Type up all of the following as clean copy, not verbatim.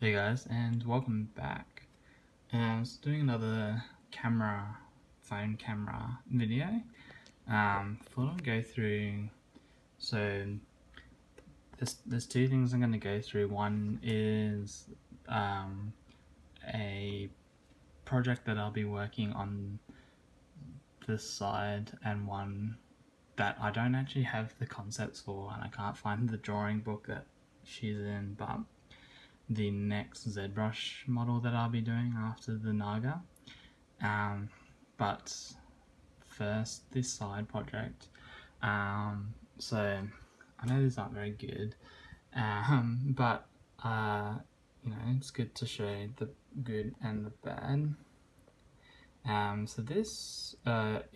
Hey guys, and welcome back. I was doing another phone camera video. Thought I'd go through. So there's two things I'm going to go through. One is a project that I'll be working on this side, and one that I don't actually have the concepts for, and I can't find the drawing book that she's in, but the next ZBrush model that I'll be doing after the Naga. But first, this side project. So I know these aren't very good, but you know, it's good to show the good and the bad. So this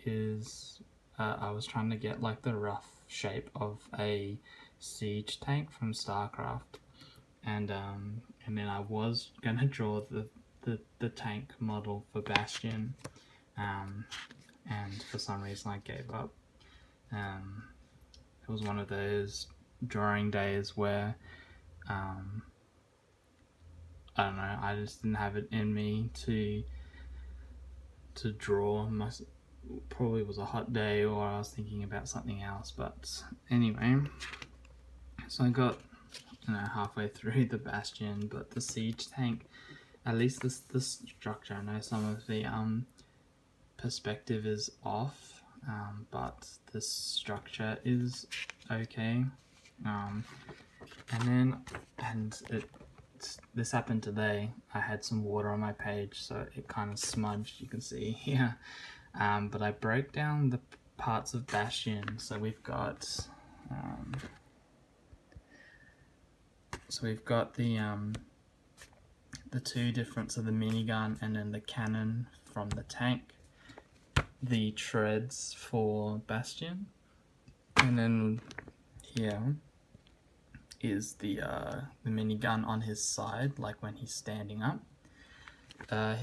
is I was trying to get like the rough shape of a siege tank from StarCraft. And then I was gonna draw the tank model for Bastion, and for some reason I gave up. It was one of those drawing days where I don't know, I just didn't have it in me to draw. Probably was a hot day, or I was thinking about something else. But anyway, so I got halfway through the Bastion, but the siege tank, at least this structure, I know some of the perspective is off, but the structure is okay. This happened today. I had some water on my page, so it kind of smudged, you can see here. But I broke down the parts of Bastion, so we've got the two different, so the minigun and then the cannon from the tank, the treads for Bastion, and then here is the minigun on his side, like when he's standing up.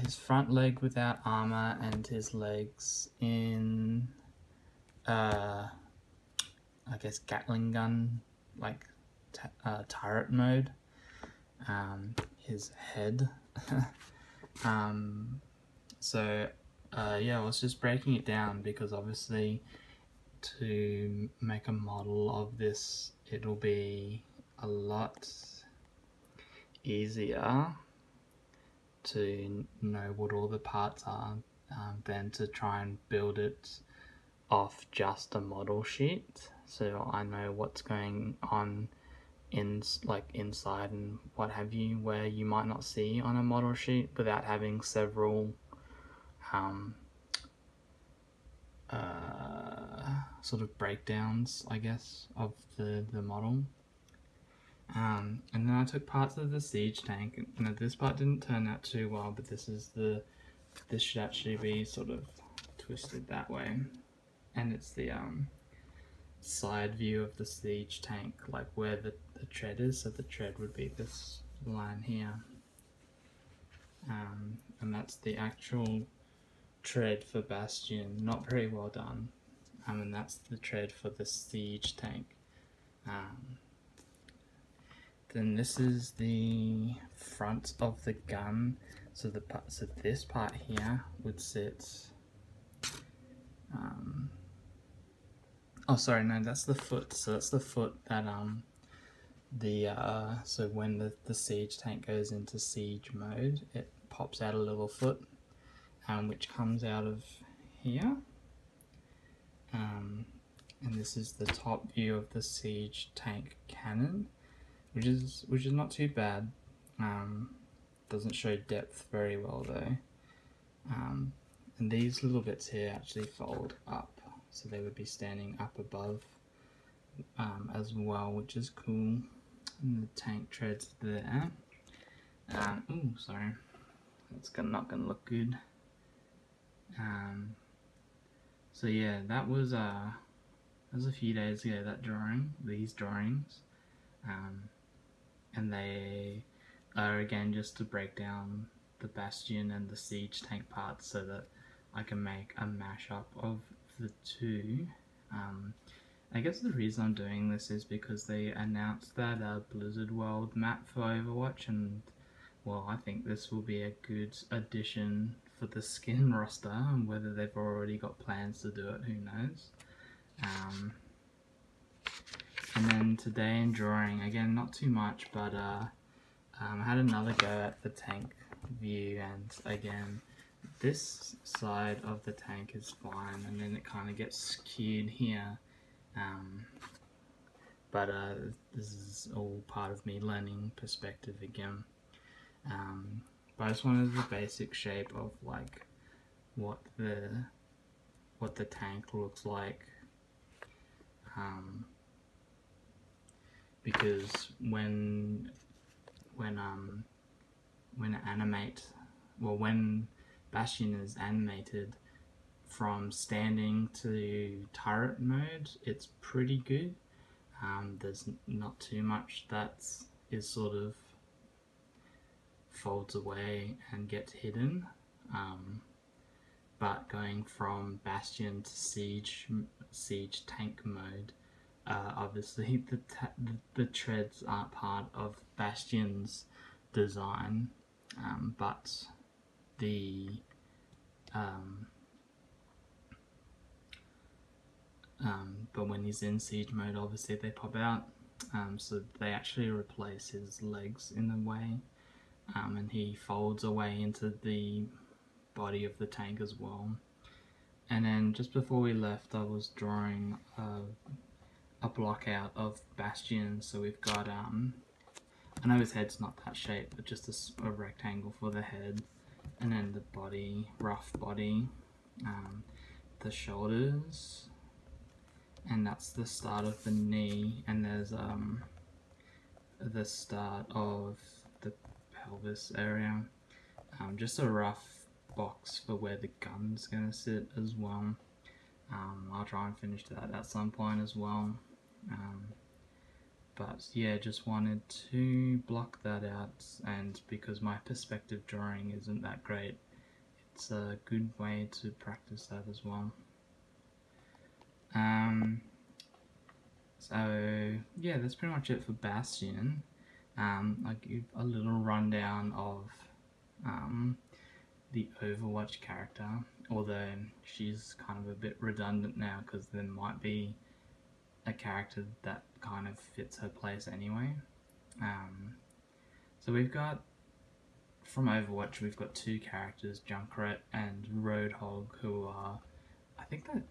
His front leg without armor, and his legs in I guess Gatling gun, like turret mode. His head. Yeah, I was just breaking it down because obviously to make a model of this, it'll be a lot easier to know what all the parts are than to try and build it off just a model sheet. So I know what's going on inside and what have you, where you might not see on a model sheet without having several sort of breakdowns, I guess, of the model. And then I took parts of the siege tank. This part didn't turn out too well, but this should actually be sort of twisted that way, and it's the side view of the siege tank, like where the tread is. So the tread would be this line here, and that's the actual tread for Bastion. Not very well done. And that's the tread for the siege tank. Then this is the front of the gun. So this part here would sit. Oh, sorry, no, that's the foot. So that's the foot that so when the siege tank goes into siege mode, it pops out a little foot, which comes out of here. And this is the top view of the siege tank cannon, which is not too bad. Doesn't show depth very well though. And these little bits here actually fold up, so they would be standing up above as well, which is cool. And the tank treads there. Oh, sorry, that's not gonna look good. So yeah, that was a few days ago, these drawings, and they are again just to break down the Bastion and the siege tank parts so that I can make a mashup of the two. I guess the reason I'm doing this is because they announced that Blizzard World map for Overwatch, and well, I think this will be a good addition for the skin roster, and whether they've already got plans to do it, who knows. And then today in drawing, again, not too much, but I had another go at the tank view, and again, this side of the tank is fine, and then it kind of gets skewed here. But this is all part of me learning perspective again. But I just wanted the basic shape of like what the tank looks like, because when Bastion is animated from standing to turret mode, it's pretty good. There's not too much that is sort of folds away and gets hidden, but going from Bastion to siege tank mode, obviously the treads aren't part of Bastion's design, but when he's in siege mode, obviously they pop out. So they actually replace his legs in a way, and he folds away into the body of the tank as well. And then just before we left, I was drawing a block out of Bastion. So we've got I know his head's not that shape, but just a rectangle for the head, and then the body, rough body, the shoulders, and that's the start of the knee, and there's the start of the pelvis area. Just a rough box for where the gun's gonna sit as well. I'll try and finish that at some point as well. But yeah, just wanted to block that out, and because my perspective drawing isn't that great, it's a good way to practice that as well. So yeah, that's pretty much it for Bastion. I'll give a little rundown of the Overwatch character, although she's kind of a bit redundant now because there might be a character that kind of fits her place anyway. So we've got, from Overwatch, we've got two characters, Junkrat and Roadhog, who are,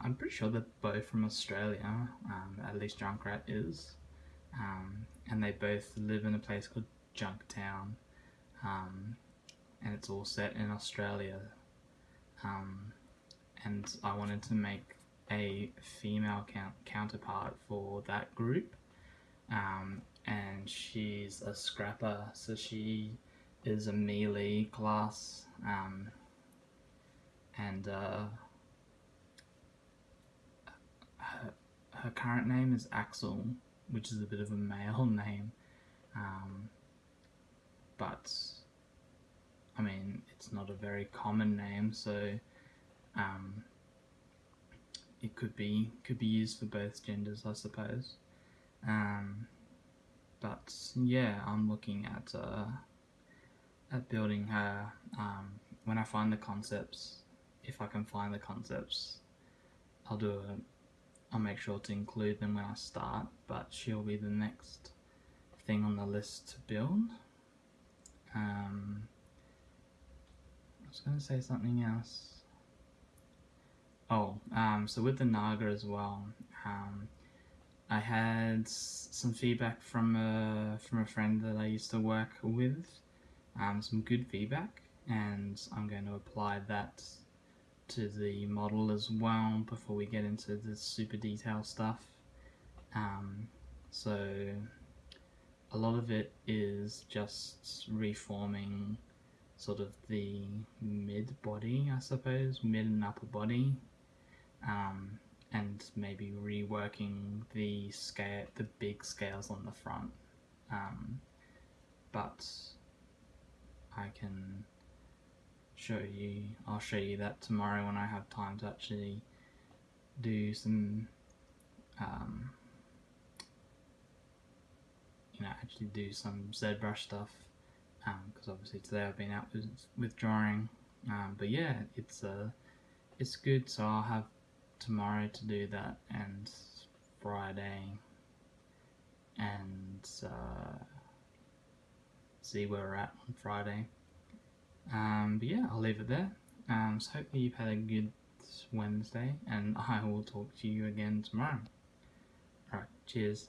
I'm pretty sure they're both from Australia, at least Junkrat is, and they both live in a place called Junktown, and it's all set in Australia, and I wanted to make a female counterpart for that group, and she's a scrapper, so she is a melee class, and her current name is Axel, which is a bit of a male name, but I mean, it's not a very common name, so it could be used for both genders, I suppose. But yeah, I'm looking at building her. When I find the concepts, if I can find the concepts, I'll make sure to include them when I start, but she'll be the next thing on the list to build. I was going to say something else. So with the Naga as well, I had some feedback from a friend that I used to work with, some good feedback, and I'm going to apply that to the model as well before we get into the super detail stuff. So a lot of it is just reforming sort of the mid body, I suppose, mid and upper body, and maybe reworking the big scales on the front, but I can I'll show you that tomorrow when I have time to actually do some you know, actually do some ZBrush stuff, because obviously today I've been out with drawing, but yeah, it's good, so I'll have tomorrow to do that, and Friday, and see where we're at on Friday. But yeah, I'll leave it there. So hopefully you've had a good Wednesday, and I will talk to you again tomorrow. Alright, cheers.